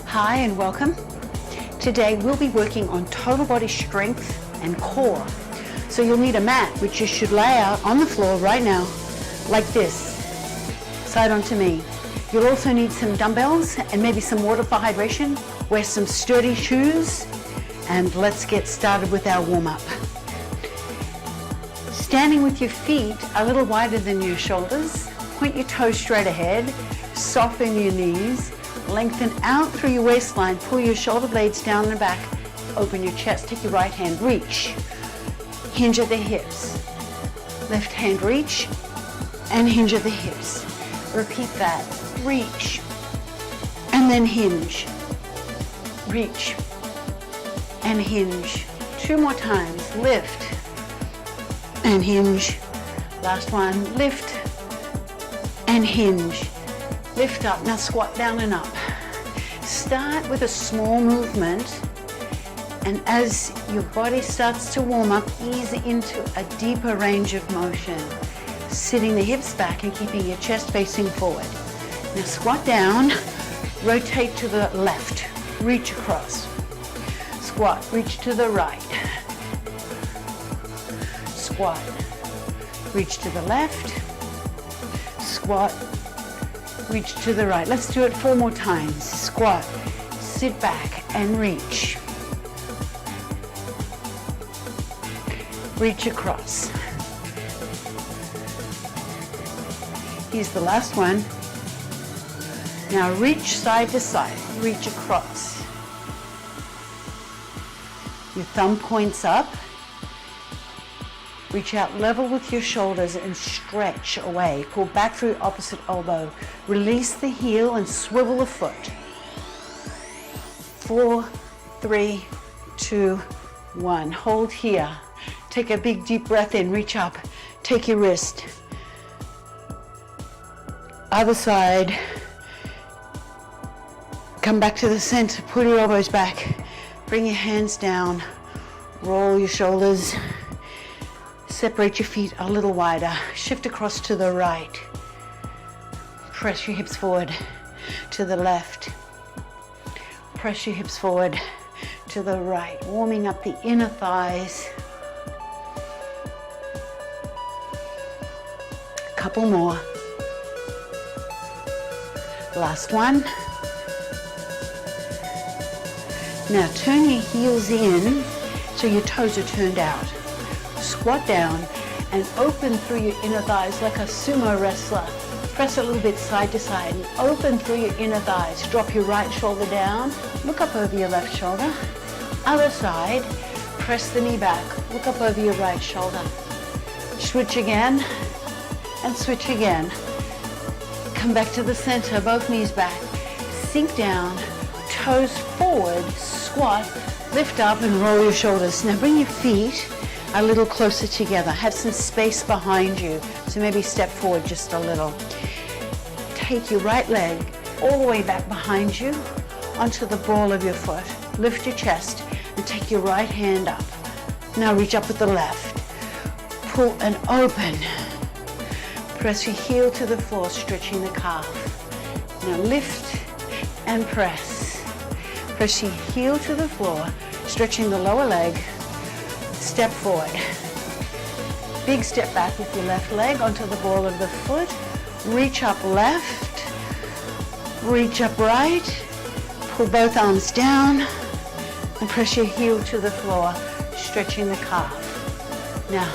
Hi and welcome. Today we'll be working on total body strength and core. So you'll need a mat, which you should lay out on the floor right now, like this, side onto me. You'll also need some dumbbells and maybe some water for hydration. Wear some sturdy shoes, and let's get started with our warm-up. Standing with your feet a little wider than your shoulders, point your toes straight ahead, soften your knees, lengthen out through your waistline, pull your shoulder blades down and back, open your chest, take your right hand, reach, hinge at the hips, left hand reach, and hinge at the hips. Repeat that, reach, and then hinge, reach, and hinge. 2 more times, lift, and hinge. Last one, lift, and hinge. Lift up, now squat down and up. Start with a small movement, and as your body starts to warm up, ease into a deeper range of motion. Sitting the hips back and keeping your chest facing forward. Now squat down, rotate to the left, reach across. Squat, reach to the right. Squat, reach to the left. Squat, reach to the right. Let's do it 4 more times. Squat, sit back and reach. Reach across. Here's the last one. Now reach side to side, reach across. Your thumb points up. Reach out level with your shoulders and stretch away. Pull back through your opposite elbow. Release the heel and swivel the foot. 4, 3, 2, 1. Hold here. Take a big deep breath in, reach up. Take your wrist. Other side. Come back to the center, pull your elbows back. Bring your hands down. Roll your shoulders. Separate your feet a little wider. Shift across to the right. Press your hips forward to the left. Press your hips forward to the right. Warming up the inner thighs. Couple more. Last one. Now turn your heels in so your toes are turned out. Squat down and open through your inner thighs like a sumo wrestler. Press a little bit side to side and open through your inner thighs. Drop your right shoulder down. Look up over your left shoulder. Other side. Press the knee back. Look up over your right shoulder. Switch again and switch again. Come back to the center, both knees back. Sink down, toes forward, squat, lift up and roll your shoulders. Now bring your feet a little closer together. Have some space behind you. So maybe step forward just a little. Take your right leg all the way back behind you onto the ball of your foot. Lift your chest and take your right hand up. Now reach up with the left. Pull and open. Press your heel to the floor, stretching the calf. Now lift and press. Press your heel to the floor, stretching the lower leg. Step forward. Big step back with your left leg onto the ball of the foot. Reach up left. Reach up right. Pull both arms down and press your heel to the floor, stretching the calf. Now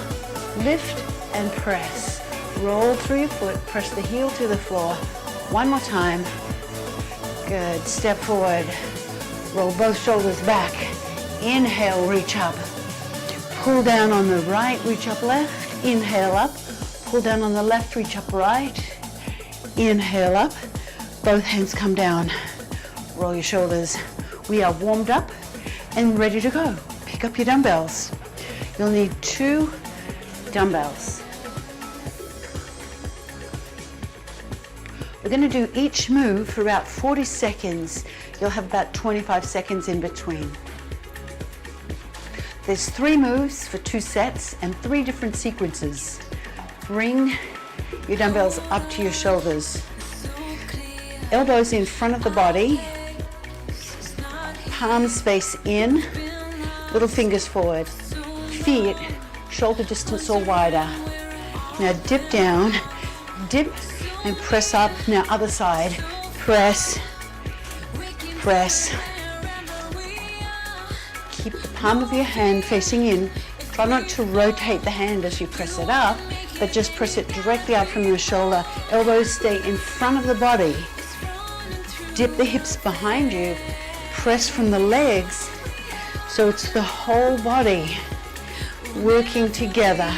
lift and press. Roll through your foot, press the heel to the floor. 1 more time. Good. Step forward. Roll both shoulders back. Inhale, reach up. Pull down on the right, reach up left. Inhale up. Pull down on the left, reach up right. Inhale up. Both hands come down. Roll your shoulders. We are warmed up and ready to go. Pick up your dumbbells. You'll need 2 dumbbells. We're going to do each move for about 40 seconds. You'll have about 25 seconds in between. There's 3 moves for 2 sets and 3 different sequences. Bring your dumbbells up to your shoulders. Elbows in front of the body. palms face in, little fingers forward, feet shoulder distance or wider. Now dip down, dip and press up. Now other side, press, press. Keep the palm of your hand facing in. Try not to rotate the hand as you press it up, but just press it directly up from your shoulder. Elbows stay in front of the body. Dip the hips behind you. Press from the legs, so it's the whole body working together.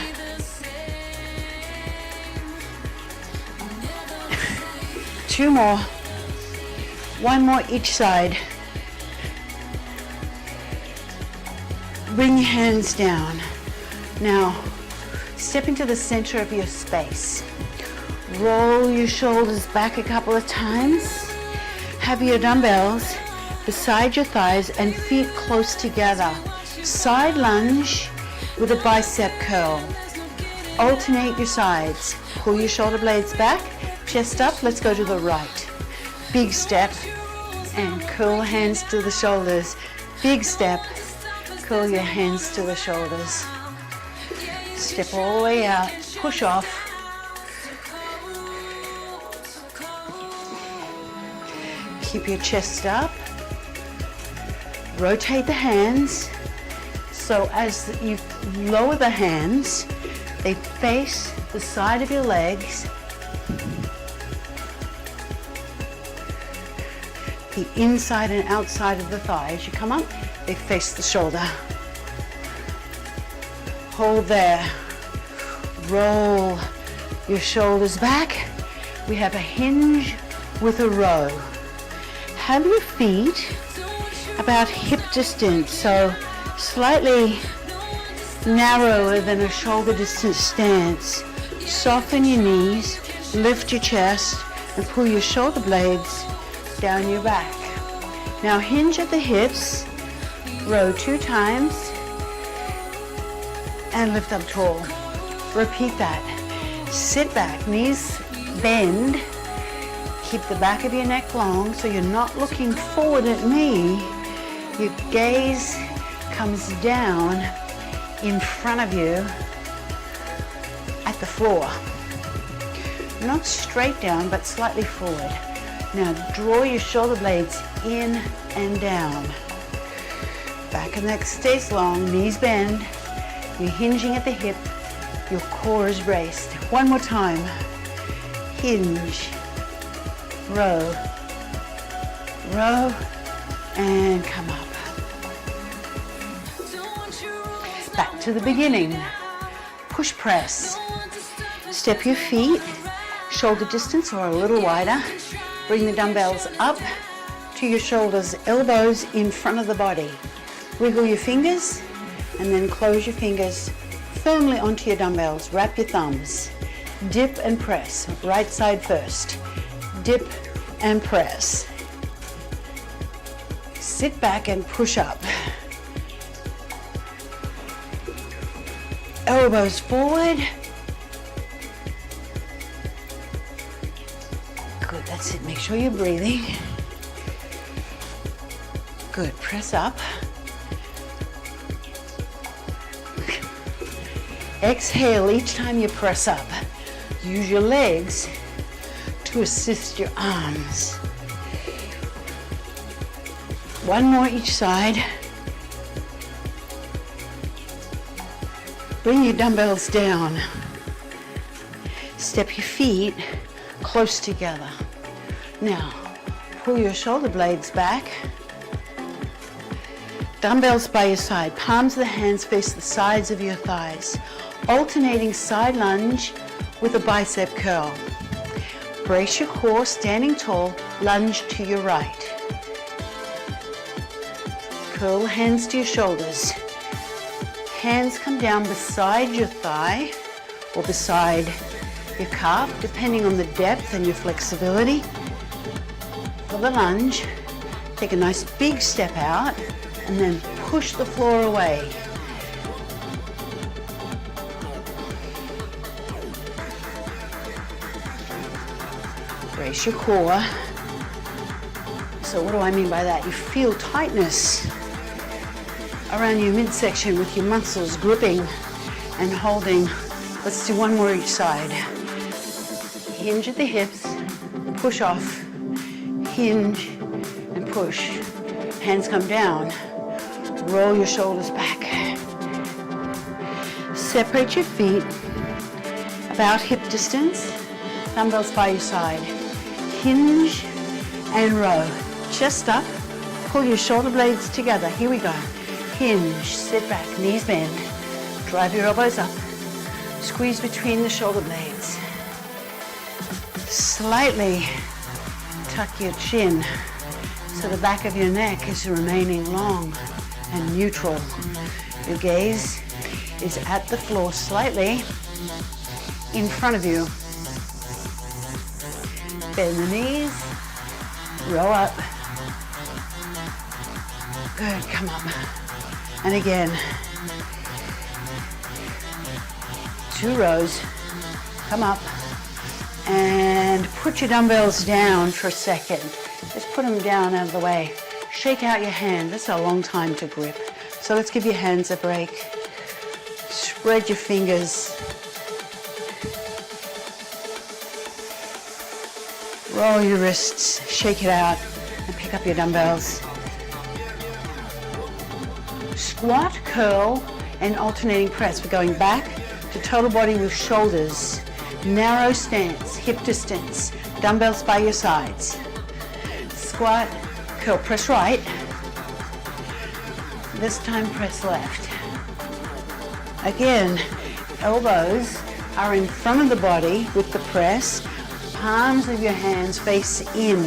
Two more. One more each side. Bring your hands down. Now, step into the center of your space. Roll your shoulders back a couple of times. Have your dumbbells beside your thighs and feet close together. Side lunge with a bicep curl. Alternate your sides. Pull your shoulder blades back, chest up. Let's go to the right. Big step and curl hands to the shoulders. Big step. Curl your hands to the shoulders. Step all the way out, push off. Keep your chest up. Rotate the hands. So as you lower the hands, they face the side of your legs. The inside and outside of the thigh. As you come up, they face the shoulder. Hold there. Roll your shoulders back. We have a hinge with a row. Have your feet about hip distance, so slightly narrower than a shoulder distance stance. Soften your knees, lift your chest, and pull your shoulder blades down your back. Now hinge at the hips. Row 2 times and lift up tall. Repeat that. Sit back, knees bend. Keep the back of your neck long so you're not looking forward at me. Your gaze comes down in front of you at the floor. Not straight down, but slightly forward. Now draw your shoulder blades in and down. Back of the neck stays long, knees bend. You're hinging at the hip. Your core is braced. One more time. Hinge. Row. Row. And come up. Back to the beginning. Push press. Step your feet, shoulder distance or a little wider. Bring the dumbbells up to your shoulders, elbows in front of the body. Wiggle your fingers and then close your fingers firmly onto your dumbbells. Wrap your thumbs. Dip and press. Right side first. Dip and press. Sit back and push up. Elbows forward. Good, that's it. Make sure you're breathing. Good, press up. Exhale each time you press up. Use your legs to assist your arms. One more each side. Bring your dumbbells down. Step your feet close together. Now, pull your shoulder blades back. Dumbbells by your side. Palms of the hands face the sides of your thighs. Alternating side lunge with a bicep curl. Brace your core, standing tall, lunge to your right. Curl hands to your shoulders. Hands come down beside your thigh or beside your calf, depending on the depth and your flexibility. For the lunge, take a nice big step out and then push the floor away. Brace your core. So So what do I mean by that? You feel tightness around your midsection with your muscles gripping and holding. Let's do one more each side. Hinge at the hips, push off, hinge and push. Hands come down, roll your shoulders back. Separate your feet about hip distance, dumbbells by your side. Hinge and row. Chest up, pull your shoulder blades together. Here we go. Hinge, sit back, knees bend. Drive your elbows up. Squeeze between the shoulder blades. Slightly tuck your chin so the back of your neck is remaining long and neutral. Your gaze is at the floor, slightly in front of you. Bend the knees, row up. Good, come up. And again. 2 rows. Come up. And put your dumbbells down for a second. Just put them down out of the way. Shake out your hand. That's a long time to grip. So let's give your hands a break. Spread your fingers. Roll your wrists, shake it out, and pick up your dumbbells. Squat, curl, and alternating press. We're going back to total body with shoulders. Narrow stance, hip distance, dumbbells by your sides. Squat, curl, press right. This time press left. Again, elbows are in front of the body with the press. Palms of your hands face in.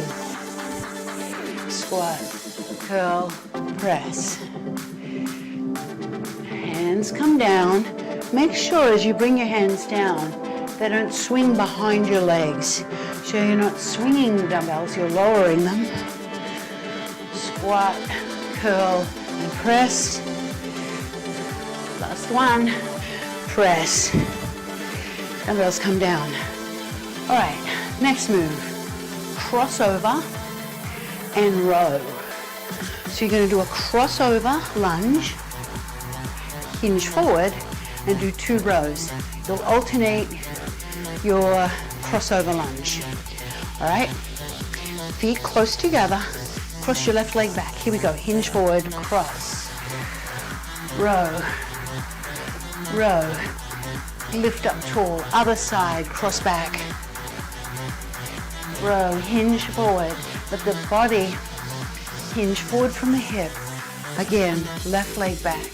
Squat, curl, press. Hands come down. Make sure as you bring your hands down, they don't swing behind your legs. So you're not swinging the dumbbells, you're lowering them. Squat, curl, and press. Last one. Press. Dumbbells come down. All right, next move. Crossover and row. So you're going to do a crossover lunge, hinge forward, and do 2 rows. You'll alternate your crossover lunge. All right, feet close together. Cross your left leg back. Here we go. Hinge forward, cross. Row. Row. Lift up tall. Other side, cross back. Row, hinge forward. Let the body hinge forward from the hip. Again, left leg back.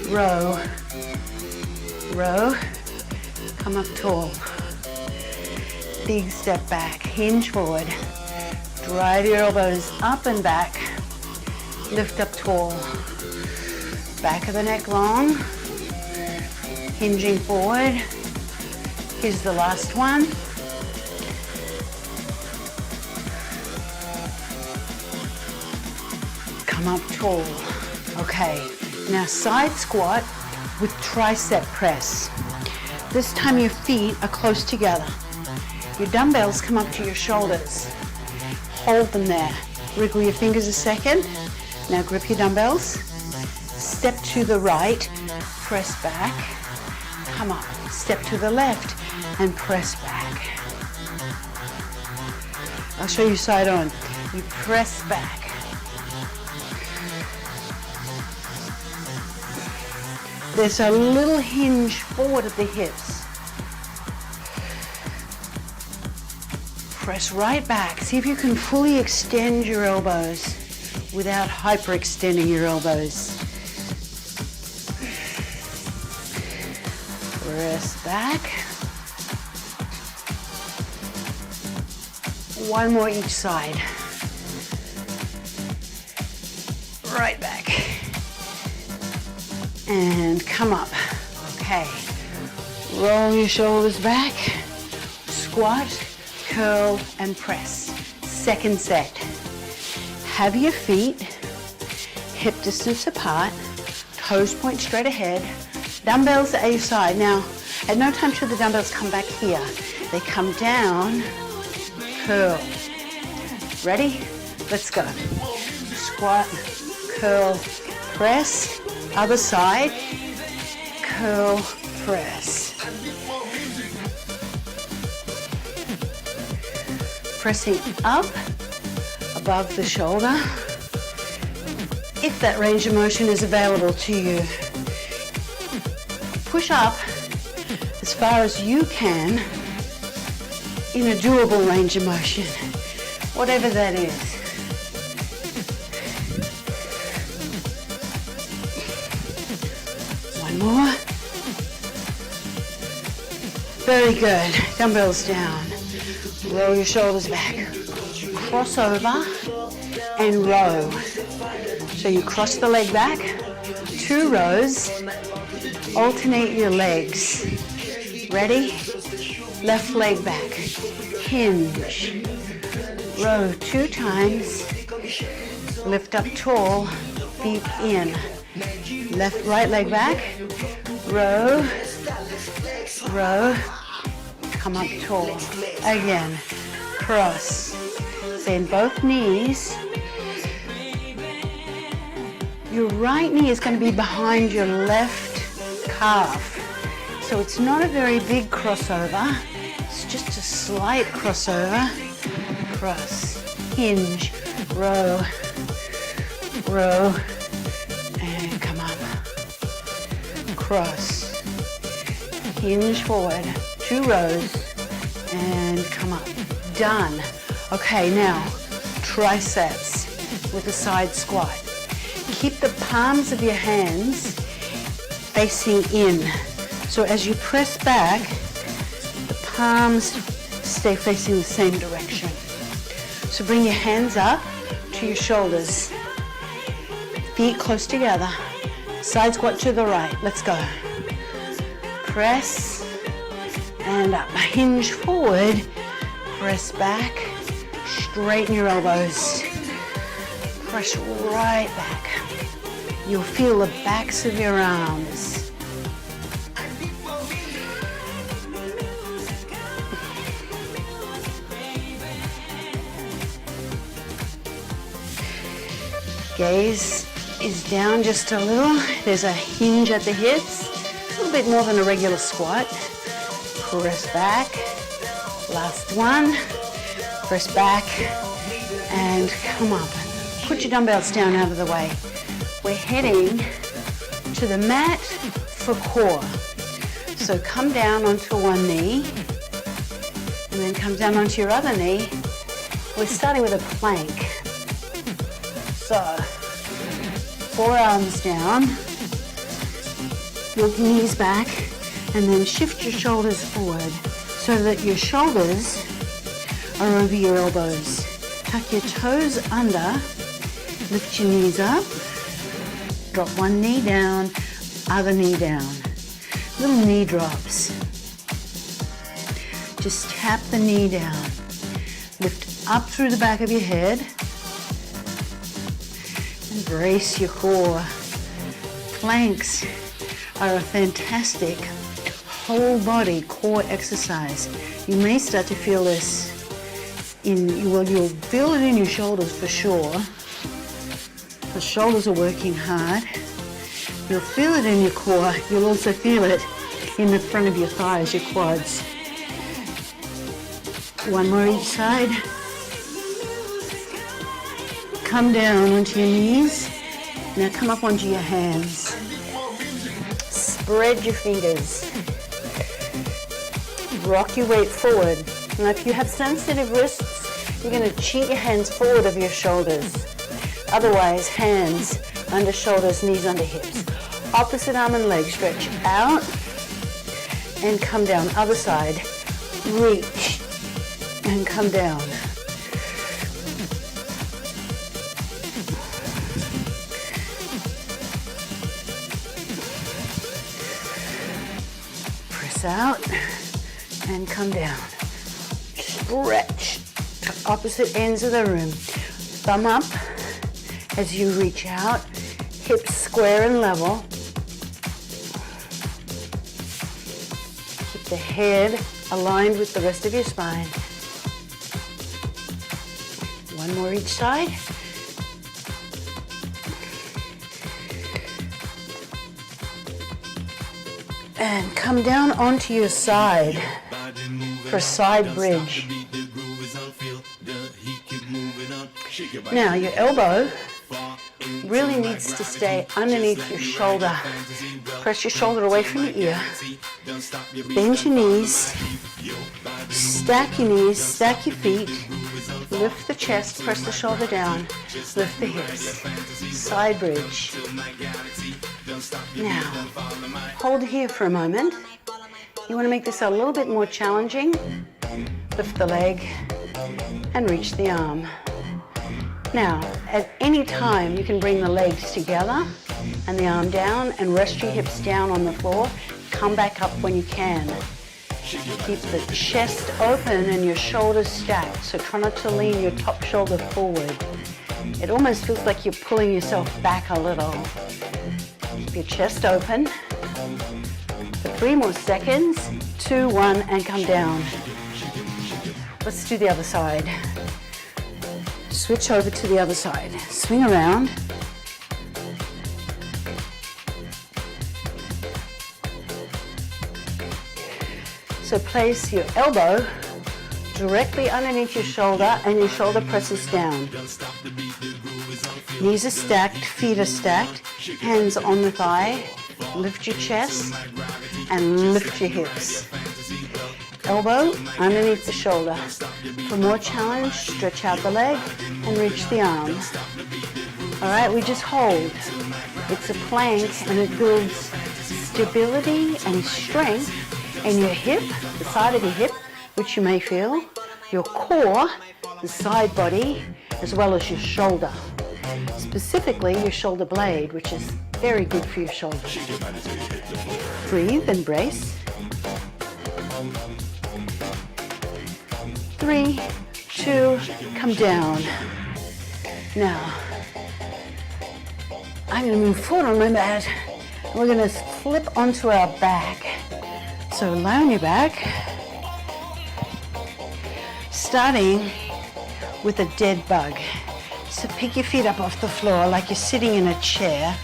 Row. Row. Come up tall. Big step back. Hinge forward. Drive your elbows up and back. Lift up tall. Back of the neck long. Hinging forward. Here's the last one. Come up tall. Okay, now side squat with tricep press. This time your feet are close together. Your dumbbells come up to your shoulders. Hold them there. Wriggle your fingers a second. Now grip your dumbbells. Step to the right, press back. Come up. Step to the left and press back. I'll show you side on. You press back. There's a little hinge forward at the hips. Press right back. See if you can fully extend your elbows without hyperextending your elbows. Press back. One more each side. Right back. And come up. Okay. Roll your shoulders back. Squat, curl, and press. Second set. Have your feet hip distance apart. Toes point straight ahead. Dumbbells at your side. Now, at no time should the dumbbells come back here. They come down, curl. Ready? Let's go. Squat, curl, press. Other side, curl, press. Pressing up above the shoulder. If that range of motion is available to you, push up as far as you can in a doable range of motion, whatever that is. One more. Very good. Dumbbells down. Roll your shoulders back. Cross over and row. So you cross the leg back, 2 rows, alternate your legs. Ready? Left leg back, hinge, row 2 times, lift up tall, feet in. Left, right leg back, row, row, come up tall. Again, cross, bend both knees. Your right knee is going to be behind your left calf. So it's not a very big crossover. It's just a slight crossover. Cross, hinge, row, row, and come up. Cross, hinge forward, 2 rows, and come up. Done. Okay, now triceps with a side squat. Keep the palms of your hands facing in. So as you press back, the palms stay facing the same direction. So bring your hands up to your shoulders. Feet close together. Side squat to the right. Let's go. Press and up. Hinge forward. Press back. Straighten your elbows. Press right back. You'll feel the backs of your arms. Gaze is down just a little. There's a hinge at the hips, a little bit more than a regular squat. Press back. Last one. Press back and come up. Put your dumbbells down out of the way. We're heading to the mat for core. So come down onto one knee and then come down onto your other knee. We're starting with a plank. So, forearms down, your knees back, and then shift your shoulders forward so that your shoulders are over your elbows. Tuck your toes under, lift your knees up, drop one knee down, other knee down. Little knee drops. Just tap the knee down. Lift up through the back of your head. Embrace your core. Planks are a fantastic whole body core exercise. You may start to feel this you'll feel it in your shoulders for sure. The shoulders are working hard. You'll feel it in your core. You'll also feel it in the front of your thighs, your quads. One more each side. Come down onto your knees. Now come up onto your hands. Spread your fingers. Rock your weight forward. Now if you have sensitive wrists, you're going to cheat your hands forward of your shoulders. Otherwise, hands under shoulders, knees under hips. Opposite arm and leg stretch out and come down. Other side, reach and come down. Press out and come down. Stretch to opposite ends of the room. Thumb up as you reach out, hips square and level. Keep the head aligned with the rest of your spine. One more each side. And come down onto your side for a side bridge. Now your elbow really needs to stay underneath your shoulder. Press your shoulder away from your ear. Bend your knees. Stack your knees, stack your feet. Lift the chest, press the shoulder down. Lift the hips. Side bridge. Now, hold here for a moment. You want to make this a little bit more challenging. Lift the leg and reach the arm. Now, at any time, you can bring the legs together and the arm down and rest your hips down on the floor. Come back up when you can. Keep the chest open and your shoulders stacked, so try not to lean your top shoulder forward. It almost feels like you're pulling yourself back a little. Keep your chest open for 3 more seconds. 2, 1, and come down. Let's do the other side. Switch over to the other side. Swing around. So place your elbow directly underneath your shoulder and your shoulder presses down. Knees are stacked, feet are stacked, hands on the thigh. Lift your chest and lift your hips. Elbow underneath the shoulder. For more challenge, stretch out the leg and reach the arm. All right, we just hold. It's a plank and it builds stability and strength in your hip, the side of your hip, which you may feel, your core, the side body, as well as your shoulder. Specifically your shoulder blade, which is very good for your shoulder. Breathe and brace. 3, 2, come down. Now, I'm going to move forward on my mat. We're going to flip onto our back. So lie on your back, starting with a dead bug. So pick your feet up off the floor like you're sitting in a chair,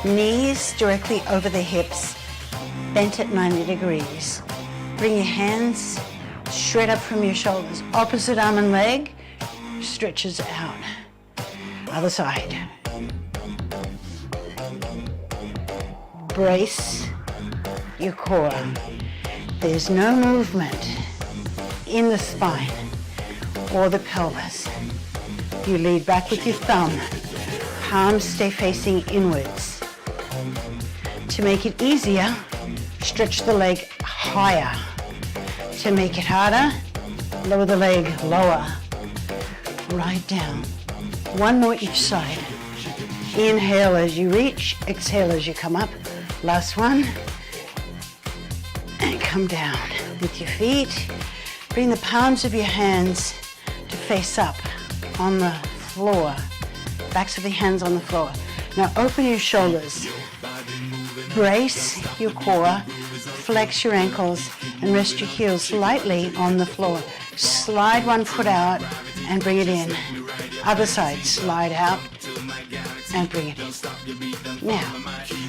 knees directly over the hips, bent at 90 degrees. Bring your hands straight up from your shoulders. Opposite arm and leg stretches out. Other side. Brace your core. There's no movement in the spine or the pelvis. You lead back with your thumb. Palms stay facing inwards. To make it easier, stretch the leg higher. To make it harder, lower the leg lower. Right down. 1 more each side. Inhale as you reach, exhale as you come up. Last one. And come down with your feet. Bring the palms of your hands to face up on the floor. Backs of the hands on the floor. Now open your shoulders. Brace your core. Flex your ankles and rest your heels lightly on the floor. Slide one foot out and bring it in. Other side, slide out and bring it in. Now,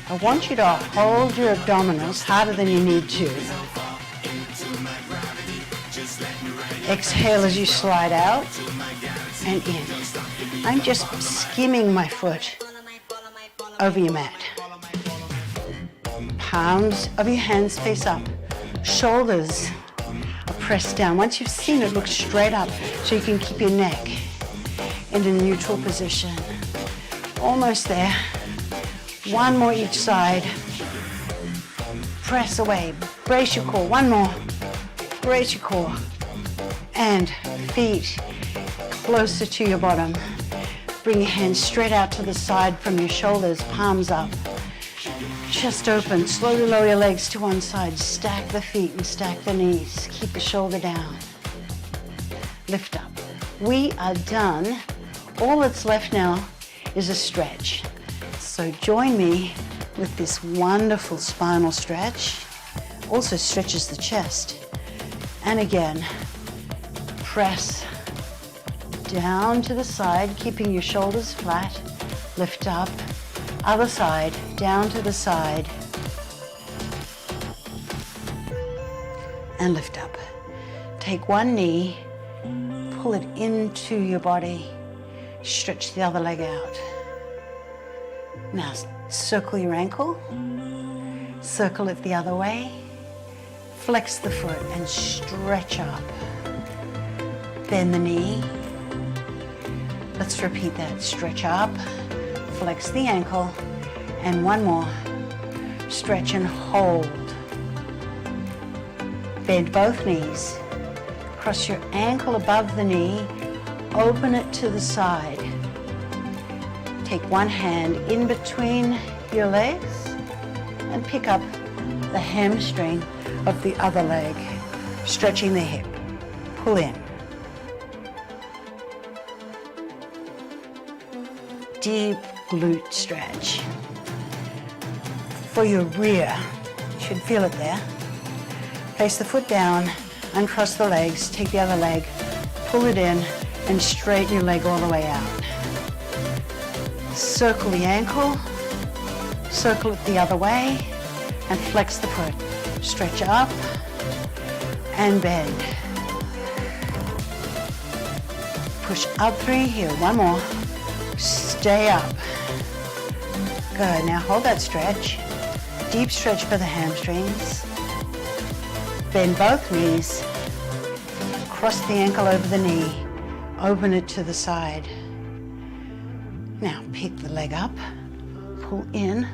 I want you to hold your abdominals harder than you need to. Exhale as you slide out and in. I'm just skimming my foot over your mat. Palms of your hands face up. Shoulders are pressed down. Once you've seen it, look straight up so you can keep your neck in a neutral position. Almost there. 1 more each side. Press away. Brace your core. 1 more. Brace your core. And feet closer to your bottom. Bring your hands straight out to the side from your shoulders, palms up. Chest open. Slowly lower your legs to one side. Stack the feet and stack the knees. Keep the shoulder down. Lift up. We are done. All that's left now is a stretch. So join me with this wonderful spinal stretch. Also stretches the chest. And again, press down to the side, keeping your shoulders flat. Lift up. Other side, down to the side. And lift up. Take one knee, pull it into your body. Stretch the other leg out. Now circle your ankle. Circle it the other way. Flex the foot and stretch up. Bend the knee. Let's repeat that. Stretch up, flex the ankle, and one more. Stretch and hold. Bend both knees. Cross your ankle above the knee. Open it to the side. Take one hand in between your legs and pick up the hamstring of the other leg, stretching the hip. Pull in. Deep glute stretch. For your rear, you should feel it there. Place the foot down, uncross the legs, take the other leg, pull it in, and straighten your leg all the way out. Circle the ankle, circle it the other way, and flex the foot. Stretch up and bend. Push up through your heel. One more. Stay up. Good. Now hold that stretch. Deep stretch for the hamstrings. Bend both knees. Cross the ankle over the knee. Open it to the side. Now pick the leg up. Pull in.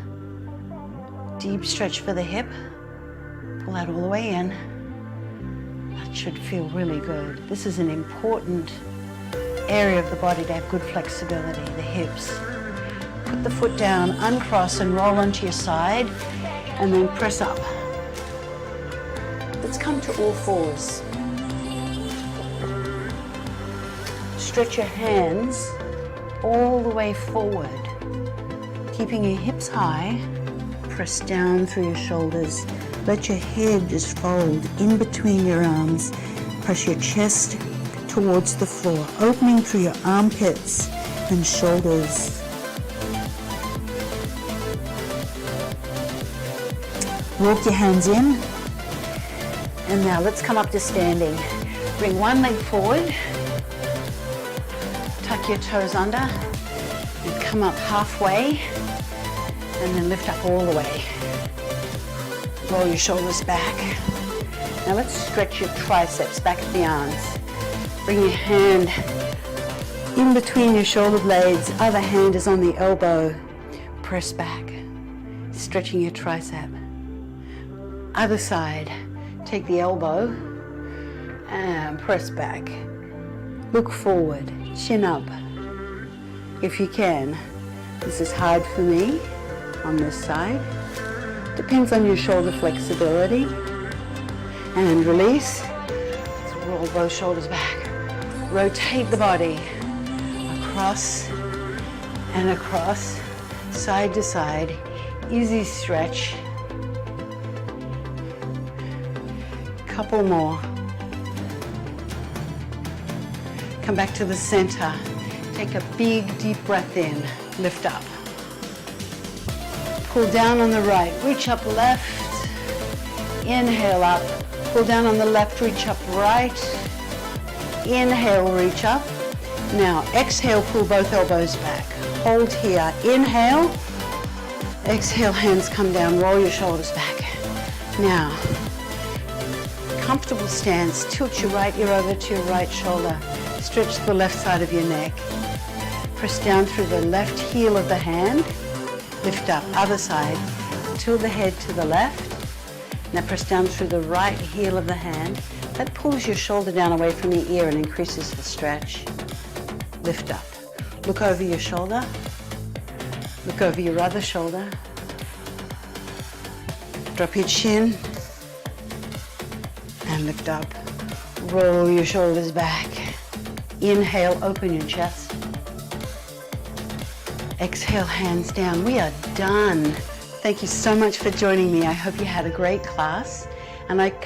Deep stretch for the hip. Pull that all the way in. That should feel really good. This is an important area of the body to have good flexibility, the hips. Put the foot down, uncross and roll onto your side, and then press up. Let's come to all fours. Stretch your hands all the way forward, keeping your hips high. Press down through your shoulders. Let your head just fold in between your arms. Press your chest towards the floor, opening through your armpits and shoulders. Walk your hands in. And now let's come up to standing. Bring one leg forward. Tuck your toes under. And come up halfway. And then lift up all the way. Roll your shoulders back. Now let's stretch your triceps back at the arms. Bring your hand in between your shoulder blades. Other hand is on the elbow. Press back, stretching your tricep. Other side, take the elbow and press back. Look forward, chin up. If you can. This is hard for me on this side. Depends on your shoulder flexibility. And release. Let's roll both shoulders back. Rotate the body across and across, side to side. Easy stretch. Couple more. Come back to the center. Take a big deep breath in. Lift up. Pull down on the right. Reach up left. Inhale up. Pull down on the left. Reach up right. Inhale, reach up. Now exhale, pull both elbows back. Hold here. Inhale. Exhale, hands come down. Roll your shoulders back. Now, comfortable stance. Tilt your right ear over to your right shoulder. Stretch the left side of your neck. Press down through the left heel of the hand. Lift up. Other side. Tilt the head to the left. Now press down through the right heel of the hand. That pulls your shoulder down away from your ear and increases the stretch. Lift up. Look over your shoulder. Look over your other shoulder. Drop your chin. And lift up. Roll your shoulders back. Inhale, open your chest. Exhale, hands down. We are done. Thank you so much for joining me. I hope you had a great class. And I can't